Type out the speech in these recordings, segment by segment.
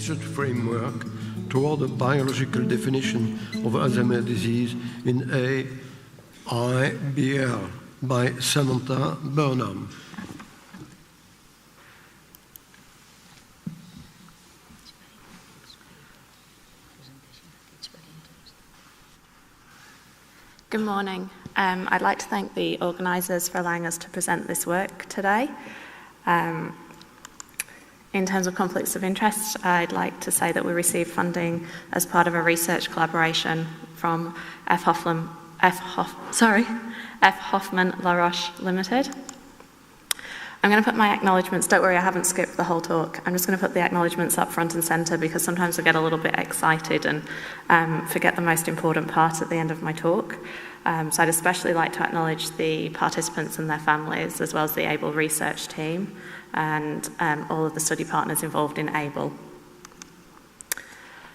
research framework toward a biological definition of Alzheimer's disease in AIBL by Samantha Burnham. Good morning. I'd like to thank the organisers for allowing us to present this work today. In terms of conflicts of interest, I'd like to say that we received funding as part of a research collaboration from F. Hoffman La Roche Limited. I'm going to put my acknowledgements, don't worry, I haven't skipped the whole talk. I'm just going to put the acknowledgements up front and centre because sometimes I get a little bit excited and forget the most important part at the end of my talk. So I'd especially like to acknowledge the participants and their families, as well as the AIBL research team and all of the study partners involved in AIBL.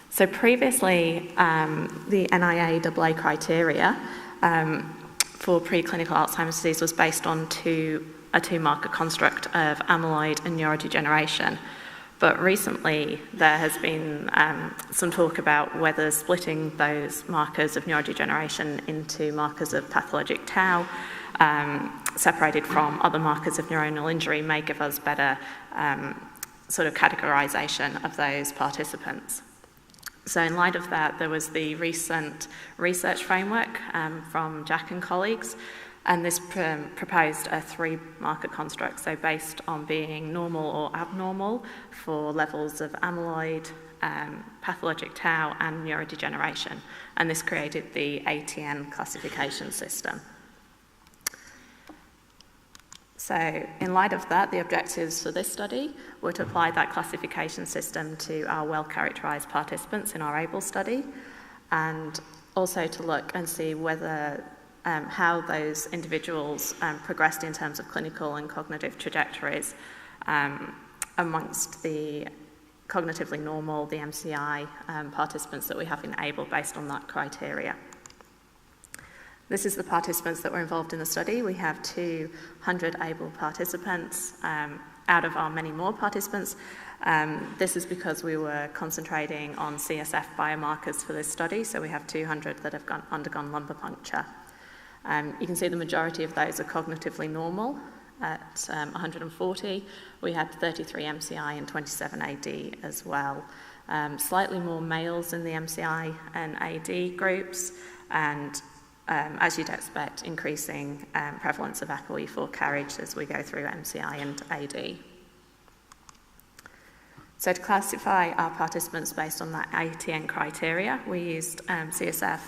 So previously, the NIA-AA criteria for preclinical Alzheimer's disease was based on a two-marker construct of amyloid and neurodegeneration. But recently, there has been some talk about whether splitting those markers of neurodegeneration into markers of pathologic tau, separated from other markers of neuronal injury, may give us better sort of categorization of those participants. So in light of that, there was the recent research framework from Jack and colleagues, and this proposed a three-marker construct, so based on being normal or abnormal for levels of amyloid, pathologic tau, and neurodegeneration. And this created the ATN classification system. So in light of that, the objectives for this study were to apply that classification system to our well-characterised participants in our AIBL study, and also to look and see whether how those individuals progressed in terms of clinical and cognitive trajectories amongst the cognitively normal, the MCI participants that we have in AIBL based on that criteria. This is the participants that were involved in the study. We have 200 AIBL participants out of our many more participants. This is because we were concentrating on CSF biomarkers for this study, so we have 200 that have undergone lumbar puncture. You can see the majority of those are cognitively normal at 140. We had 33 MCI and 27 AD as well. Slightly more males in the MCI and AD groups, and as you'd expect, increasing prevalence of ApoE4 carriage as we go through MCI and AD. So to classify our participants based on that ATN criteria, we used CSF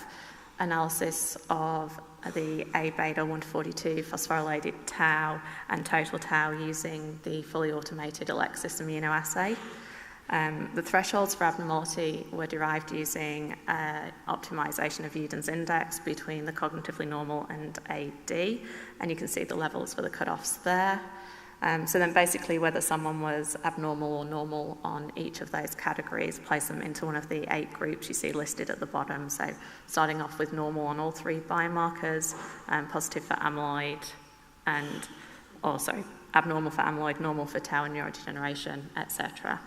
analysis of the A-beta 142 phosphorylated tau and total tau using the fully automated Alexis immunoassay. The thresholds for abnormality were derived using optimization of Uden's index between the cognitively normal and AD, and you can see the levels for the cutoffs there. So then basically whether someone was abnormal or normal on each of those categories, place them into one of the 8 groups you see listed at the bottom. So starting off with normal on all 3 biomarkers, positive for amyloid, and also abnormal for amyloid, normal for tau and neurodegeneration, etc.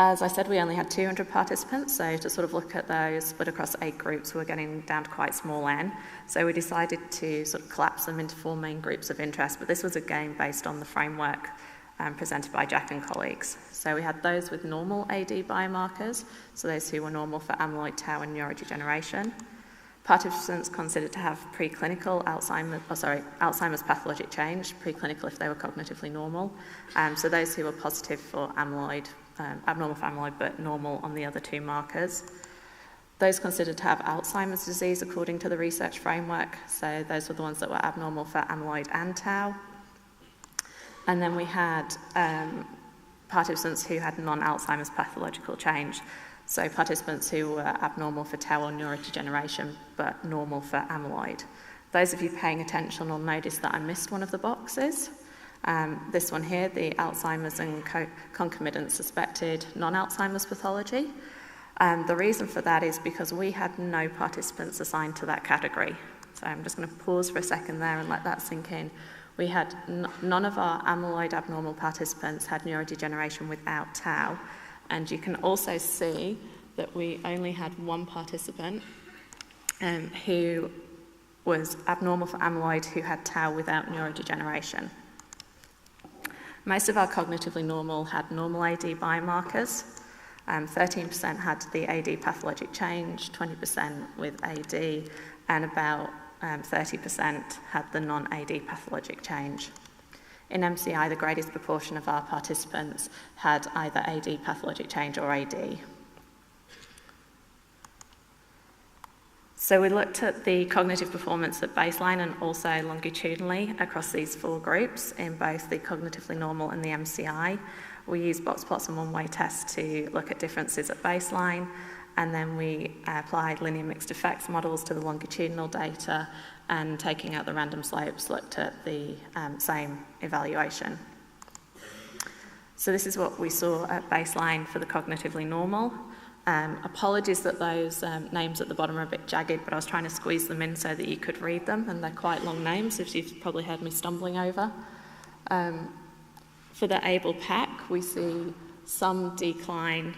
As I said, we only had 200 participants, so to sort of look at those, but across 8 groups, we're getting down to quite small n. So we decided to sort of collapse them into 4 main groups of interest, but this was again based on the framework presented by Jack and colleagues. So we had those with normal AD biomarkers, so those who were normal for amyloid, tau, and neurodegeneration. Participants considered to have preclinical Alzheimer's pathologic change, preclinical if they were cognitively normal. So those who were positive for amyloid, abnormal for amyloid, but normal on the other 2 markers. Those considered to have Alzheimer's disease according to the research framework. So those were the ones that were abnormal for amyloid and tau. And then we had participants who had non-Alzheimer's pathological change. So participants who were abnormal for tau or neurodegeneration, but normal for amyloid. Those of you paying attention will notice that I missed one of the boxes. This one here, the Alzheimer's and concomitant suspected non-Alzheimer's pathology. The reason for that is because we had no participants assigned to that category. So I'm just going to pause for a second there and let that sink in. we had none of our amyloid abnormal participants had neurodegeneration without tau, and you can also see that we only had one participant who was abnormal for amyloid who had tau without neurodegeneration. Most of our cognitively normal had normal AD biomarkers. 13% had the AD pathologic change, 20% with AD, and about 30% had the non-AD pathologic change. In MCI, the greatest proportion of our participants had either AD pathologic change or AD. So we looked at the cognitive performance at baseline and also longitudinally across these 4 groups in both the cognitively normal and the MCI. We used box plots and one-way tests to look at differences at baseline, and then we applied linear mixed effects models to the longitudinal data, and taking out the random slopes, looked at the same evaluation. So this is what we saw at baseline for the cognitively normal. Apologies that those names at the bottom are a bit jagged, but I was trying to squeeze them in so that you could read them, and they're quite long names, as you've probably heard me stumbling over. For the AIBL pack, we see some decline,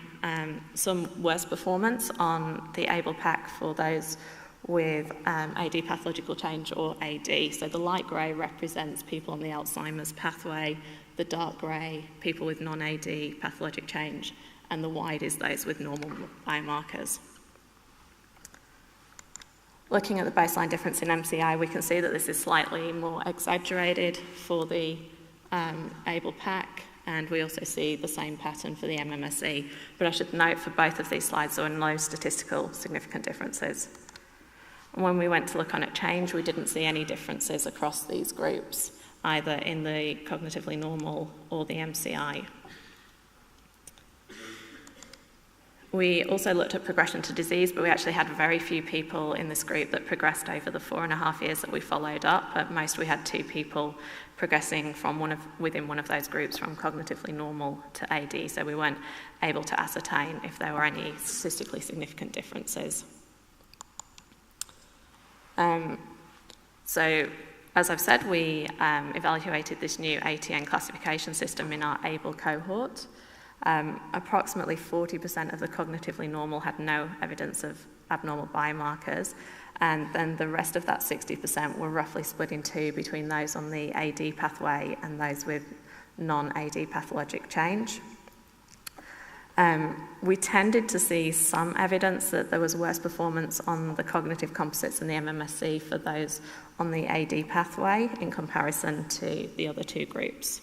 some worse performance on the AIBL pack for those with AD pathological change or AD. So the light grey represents people on the Alzheimer's pathway, the dark grey, people with non-AD pathologic change, and the white is those with normal biomarkers. Looking at the baseline difference in MCI, we can see that this is slightly more exaggerated for the AIBL pack, and we also see the same pattern for the MMSE. But I should note for both of these slides there were no statistical significant differences. When we went to look on at change, we didn't see any differences across these groups, either in the cognitively normal or the MCI. We also looked at progression to disease, but we actually had very few people in this group that progressed over the 4.5 years that we followed up. At most, we had 2 people progressing from within one of those groups from cognitively normal to AD, so we weren't able to ascertain if there were any statistically significant differences. So, as I've said, we evaluated this new ATN classification system in our AIBL cohort. Approximately 40% of the cognitively normal had no evidence of abnormal biomarkers, and then the rest of that 60% were roughly split in 2 between those on the AD pathway and those with non-AD pathologic change. We tended to see some evidence that there was worse performance on the cognitive composites and the MMSE for those on the AD pathway in comparison to the other 2 groups.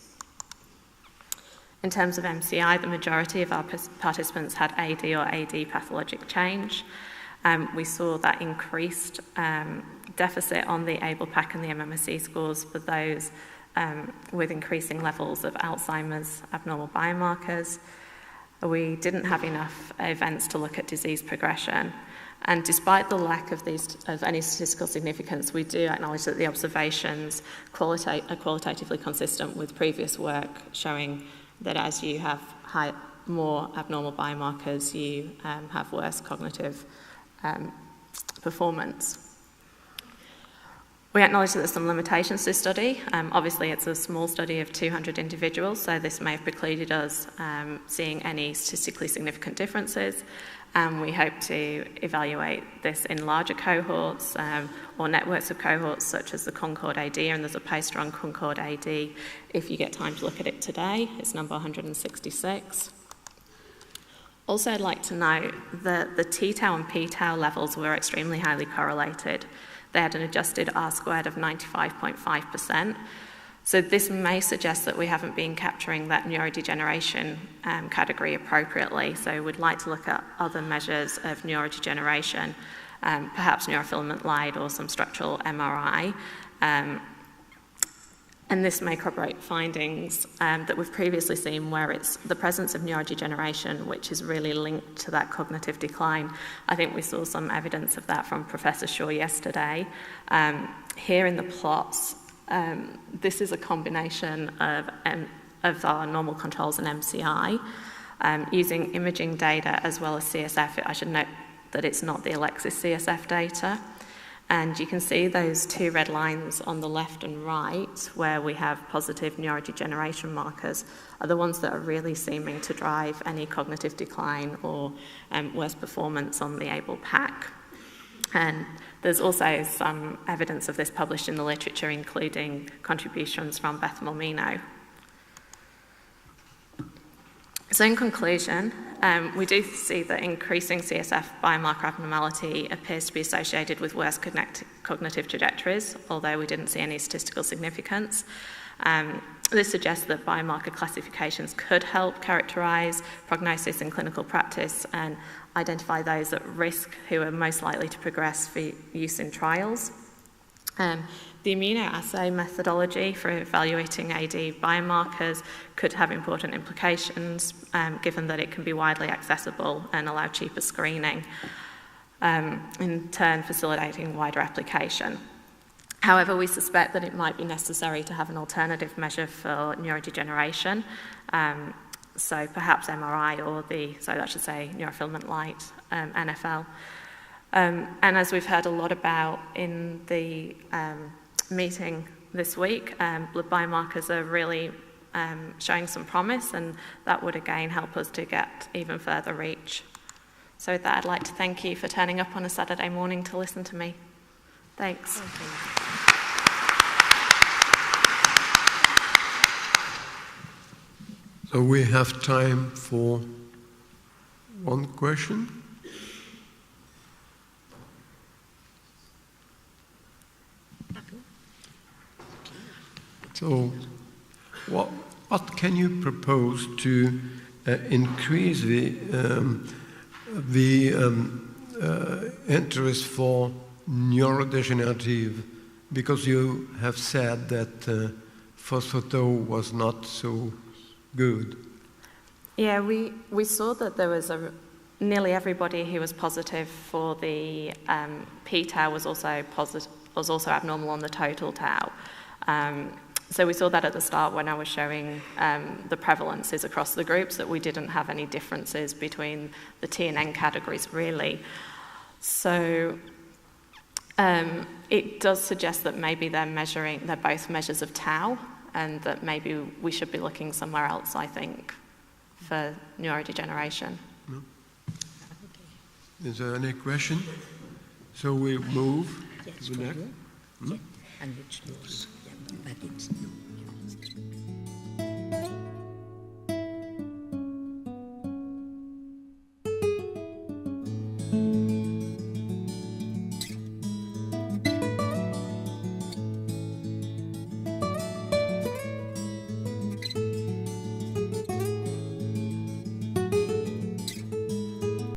In terms of MCI, the majority of our participants had AD or AD pathologic change. We saw that increased deficit on the AIBL pack and the MMSE scores for those with increasing levels of Alzheimer's abnormal biomarkers. We didn't have enough events to look at disease progression. And despite the lack of any statistical significance, we do acknowledge that the observations are qualitatively consistent with previous work showing that as you have more abnormal biomarkers, you have worse cognitive performance. We acknowledge that there's some limitations to this study. Obviously, it's a small study of 200 individuals, so this may have precluded us seeing any statistically significant differences. We hope to evaluate this in larger cohorts or networks of cohorts such as the Concord AD, and there's a poster on Concord AD if you get time to look at it today. It's number 166. Also, I'd like to note that the t-tau and p-tau levels were extremely highly correlated. They had an adjusted R-squared of 95.5%. So this may suggest that we haven't been capturing that neurodegeneration category appropriately. So we'd like to look at other measures of neurodegeneration, perhaps neurofilament light or some structural MRI. And this may corroborate findings that we've previously seen where it's the presence of neurodegeneration which is really linked to that cognitive decline. I think we saw some evidence of that from Professor Shaw yesterday. Here in the plots, this is a combination of our normal controls and MCI using imaging data as well as CSF. I should note that it's not the Alexis CSF data. And you can see those two red lines on the left and right, where we have positive neurodegeneration markers, are the ones that are really seeming to drive any cognitive decline or worse performance on the AIBL pack. And there's also some evidence of this published in the literature, including contributions from Beth Molmino. So in conclusion, we do see that increasing CSF biomarker abnormality appears to be associated with worse cognitive trajectories, although we didn't see any statistical significance. This suggests that biomarker classifications could help characterise prognosis in clinical practice and identify those at risk who are most likely to progress for use in trials. The NIA-AA methodology for evaluating AD biomarkers could have important implications, given that it can be widely accessible and allow cheaper screening, in turn facilitating wider application. However, we suspect that it might be necessary to have an alternative measure for neurodegeneration, so perhaps MRI or neurofilament light, NFL. And as we've heard a lot about in the meeting this week, blood biomarkers are really showing some promise, and that would again help us to get even further reach. So with that, I'd like to thank you for turning up on a Saturday morning to listen to me. Thanks. So we have time for one question. So what can you propose to increase the interest for neurodegenerative? Because you have said that phospho-tau was not so good. Yeah, we saw that there was nearly everybody who was positive for the p-tau was also abnormal on the total tau. So we saw that at the start when I was showing the prevalences across the groups, that we didn't have any differences between the T and N categories really. So it does suggest that maybe they're both measures of tau, and that maybe we should be looking somewhere else, I think, for neurodegeneration. No. Is there any question? So we move to the next. And which knows, but it's